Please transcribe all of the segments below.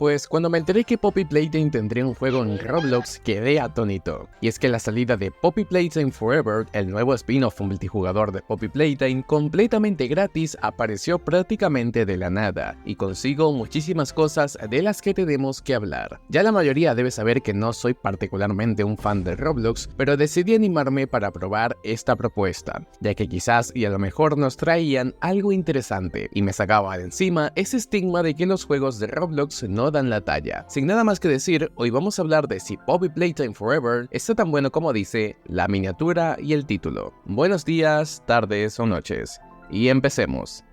Pues cuando me enteré que Poppy Playtime tendría un juego en Roblox, quedé atónito. Y es que la salida de Poppy Playtime Forever, el nuevo spin-off multijugador de Poppy Playtime, completamente gratis, apareció prácticamente de la nada, y consigo muchísimas cosas de las que tenemos que hablar. Ya la mayoría debe saber que no soy particularmente un fan de Roblox, pero decidí animarme para probar esta propuesta, ya que quizás y a lo mejor nos traían algo interesante, y me sacaba de encima ese estigma de que los juegos de Roblox no dan la talla. Sin nada más que decir, hoy vamos a hablar de si Poppy Playtime Forever está tan bueno como dice la miniatura y el título. Buenos días, tardes o noches. Y empecemos.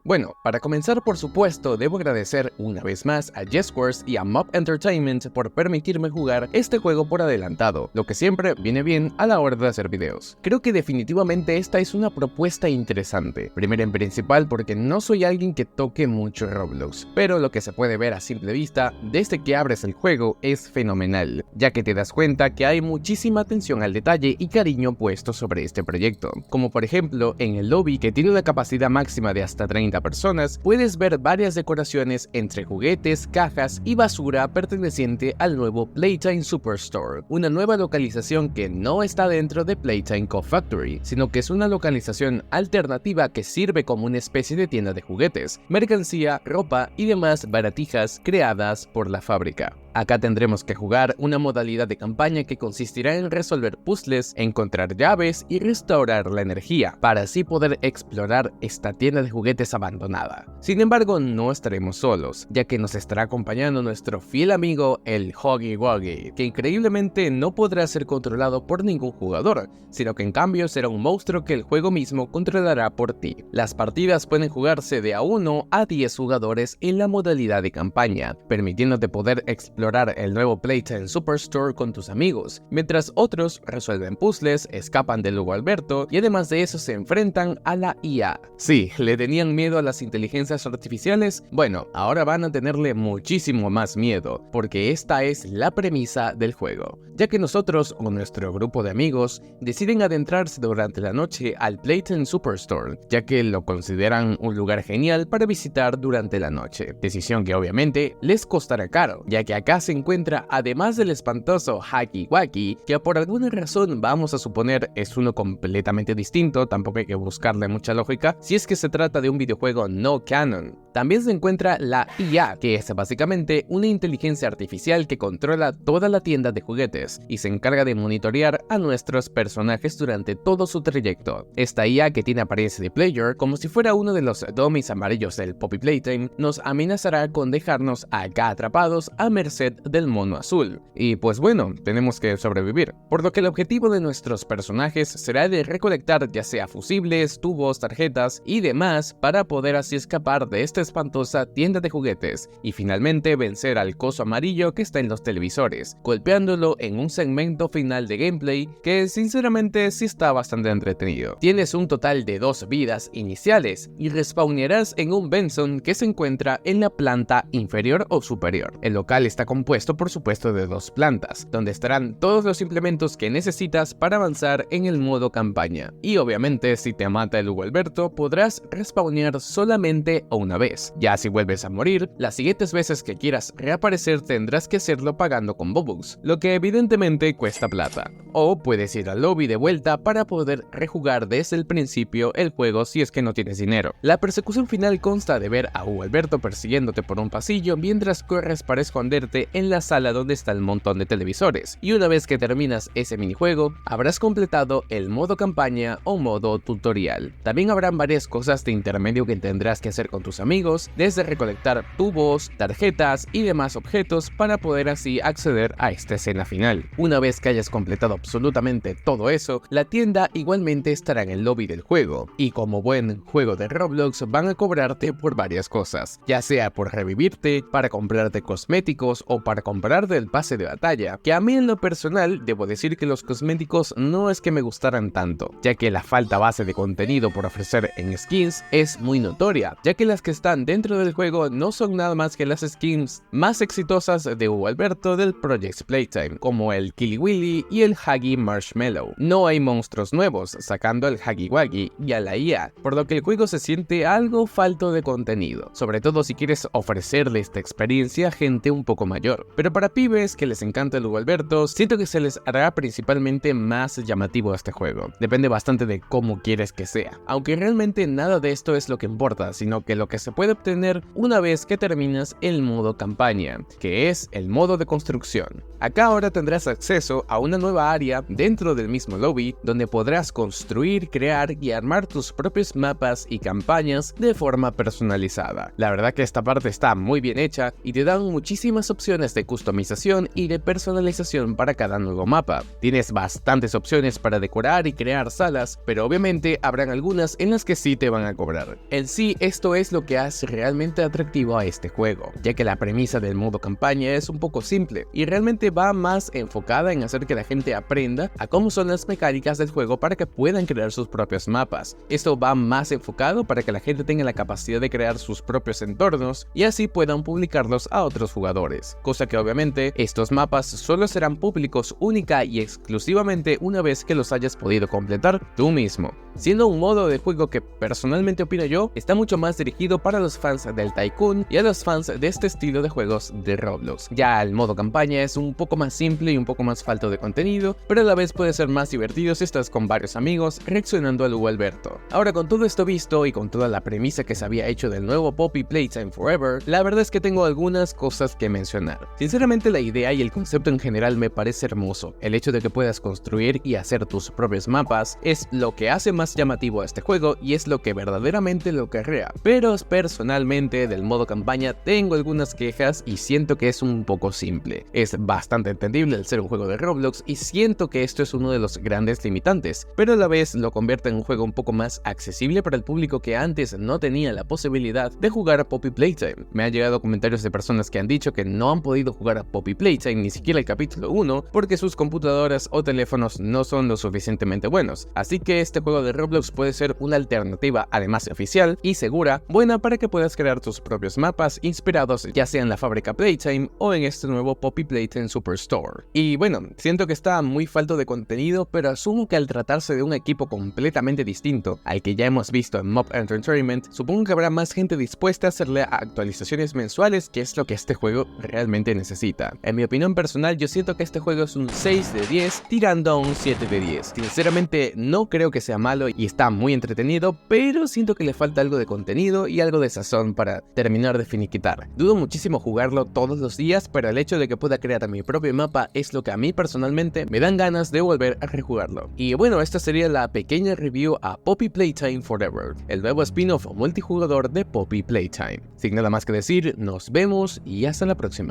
Bueno, para comenzar, por supuesto, debo agradecer una vez más a Jesworks y a Mob Entertainment por permitirme jugar este juego por adelantado, lo que siempre viene bien a la hora de hacer videos. Creo que definitivamente esta es una propuesta interesante, primero en principal porque no soy alguien que toque mucho Roblox, pero lo que se puede ver a simple vista desde que abres el juego es fenomenal, ya que te das cuenta que hay muchísima atención al detalle y cariño puesto sobre este proyecto, como por ejemplo en el lobby, que tiene una capacidad máxima de hasta 30 personas, puedes ver varias decoraciones entre juguetes, cajas y basura perteneciente al nuevo Playtime Superstore, una nueva localización que no está dentro de Playtime Co-Factory, sino que es una localización alternativa que sirve como una especie de tienda de juguetes, mercancía, ropa y demás baratijas creadas por la fábrica. Acá tendremos que jugar una modalidad de campaña que consistirá en resolver puzzles, encontrar llaves y restaurar la energía, para así poder explorar esta tienda de juguetes abandonada. Sin embargo, no estaremos solos, ya que nos estará acompañando nuestro fiel amigo el Huggy Wuggy, que increíblemente no podrá ser controlado por ningún jugador, sino que en cambio será un monstruo que el juego mismo controlará por ti. Las partidas pueden jugarse de a 1 a 10 jugadores en la modalidad de campaña, permitiéndote poder explorar el nuevo Playtime Superstore con tus amigos, mientras otros resuelven puzzles, escapan del Hugo Alberto y además de eso se enfrentan a la IA. Sí, ¿le tenían miedo a las inteligencias artificiales? Bueno, ahora van a tenerle muchísimo más miedo, porque esta es la premisa del juego, ya que nosotros o nuestro grupo de amigos deciden adentrarse durante la noche al Playtime Superstore, ya que lo consideran un lugar genial para visitar durante la noche, decisión que obviamente les costará caro, ya que acá se encuentra, además del espantoso Huggy Wuggy, que por alguna razón vamos a suponer es uno completamente distinto, tampoco hay que buscarle mucha lógica, si es que se trata de un videojuego no canon. También se encuentra la IA, que es básicamente una inteligencia artificial que controla toda la tienda de juguetes y se encarga de monitorear a nuestros personajes durante todo su trayecto. Esta IA, que tiene apariencia de player, como si fuera uno de los dummies amarillos del Poppy Playtime, nos amenazará con dejarnos acá atrapados a merced del mono azul. Y pues bueno, tenemos que sobrevivir, por lo que el objetivo de nuestros personajes será de recolectar ya sea fusibles, tubos, tarjetas y demás para poder así escapar de esta espantosa tienda de juguetes y finalmente vencer al coso amarillo que está en los televisores, golpeándolo en un segmento final de gameplay que sinceramente sí está bastante entretenido. Tienes un total de 2 vidas iniciales y respawnarás en un Benson que se encuentra en la planta inferior o superior. El local está compuesto por supuesto de 2 plantas, donde estarán todos los implementos que necesitas para avanzar en el modo campaña. Y obviamente si te mata el Hugo Alberto podrás respawnear solamente una vez. Ya si vuelves a morir, las siguientes veces que quieras reaparecer tendrás que hacerlo pagando con Bobux, lo que evidentemente cuesta plata. O puedes ir al lobby de vuelta para poder rejugar desde el principio el juego si es que no tienes dinero. La persecución final consta de ver a Hugo Alberto persiguiéndote por un pasillo mientras corres para esconderte en la sala donde está el montón de televisores, y una vez que terminas ese minijuego, habrás completado el modo campaña o modo tutorial. También habrán varias cosas de intermedio que tendrás que hacer con tus amigos, desde recolectar tubos, tarjetas y demás objetos para poder así acceder a esta escena final. Una vez que hayas completado absolutamente todo eso, la tienda igualmente estará en el lobby del juego, y como buen juego de Roblox van a cobrarte por varias cosas, ya sea por revivirte, para comprarte cosméticos o para comprar del pase de batalla, que a mí en lo personal debo decir que los cosméticos no es que me gustaran tanto, ya que la falta base de contenido por ofrecer en skins es muy notoria, ya que las que están dentro del juego no son nada más que las skins más exitosas de Hugo Alberto del Project Playtime, como el Kiliwili y el Huggy Marshmallow. No hay monstruos nuevos, sacando al Huggy Wuggy y a la IA, por lo que el juego se siente algo falto de contenido, sobre todo si quieres ofrecerle esta experiencia a gente un poco mayor. Pero para pibes que les encanta el Hugo Alberto, siento que se les hará principalmente más llamativo a este juego. Depende bastante de cómo quieres que sea, aunque realmente nada de esto es lo que importa, sino que lo que se puede obtener una vez que terminas el modo campaña, que es el modo de construcción. Acá ahora tendrás acceso a una nueva área dentro del mismo lobby, donde podrás construir, crear y armar tus propios mapas y campañas de forma personalizada. La verdad que esta parte está muy bien hecha y te dan muchísimas opciones de customización y de personalización para cada nuevo mapa. Tienes bastantes opciones para decorar y crear salas, pero obviamente habrán algunas en las que sí te van a cobrar. En sí, esto es lo que hace realmente atractivo a este juego, ya que la premisa del modo campaña es un poco simple y realmente va más enfocada en hacer que la gente aprenda a cómo son las mecánicas del juego para que puedan crear sus propios mapas. Esto va más enfocado para que la gente tenga la capacidad de crear sus propios entornos y así puedan publicarlos a otros jugadores, cosa que obviamente estos mapas solo serán públicos única y exclusivamente una vez que los hayas podido completar tú mismo, siendo un modo de juego que personalmente opino yo está mucho más dirigido para los fans del Tycoon y a los fans de este estilo de juegos de Roblox. Ya el modo campaña es un poco más simple y un poco más falto de contenido, pero a la vez puede ser más divertido si estás con varios amigos reaccionando al Hugo Alberto. Ahora, con todo esto visto y con toda la premisa que se había hecho del nuevo Poppy Playtime Forever, la verdad es que tengo algunas cosas que mencionar. Sinceramente, la idea y el concepto en general me parece hermoso. El hecho de que puedas construir y hacer tus propios mapas es lo que hace más llamativo a este juego y es lo que verdaderamente lo carrea. Pero personalmente del modo campaña tengo algunas quejas y siento que es un poco simple. Es bastante entendible al ser un juego de Roblox y siento que esto es uno de los grandes limitantes, pero a la vez lo convierte en un juego un poco más accesible para el público que antes no tenía la posibilidad de jugar a Poppy Playtime. Me han llegado comentarios de personas que han dicho que no han podido jugar a Poppy Playtime ni siquiera el capítulo 1 porque sus computadoras o teléfonos no son lo suficientemente buenos, así que este juego de Roblox puede ser una alternativa además oficial y segura, buena para que puedas crear tus propios mapas inspirados ya sea en la fábrica Playtime o en este nuevo Poppy Playtime Superstore. Y bueno, siento que está muy falto de contenido, pero asumo que al tratarse de un equipo completamente distinto al que ya hemos visto en Mob Entertainment, supongo que habrá más gente dispuesta a hacerle actualizaciones mensuales, que es lo que este juego realmente necesita. En mi opinión personal, yo siento que este juego es un 6 de 10 tirando a un 7 de 10. Sinceramente no creo que sea malo y está muy entretenido, pero siento que le falta algo de contenido y algo de sazón para terminar de finiquitar. Dudo muchísimo jugarlo todos los días, pero el hecho de que pueda crear mi propio mapa es lo que a mí personalmente me dan ganas de volver a rejugarlo. Y bueno, esta sería la pequeña review a Poppy Playtime Forever, el nuevo spin-off multijugador de Poppy Playtime. Sin nada más que decir, nos vemos y hasta la próxima.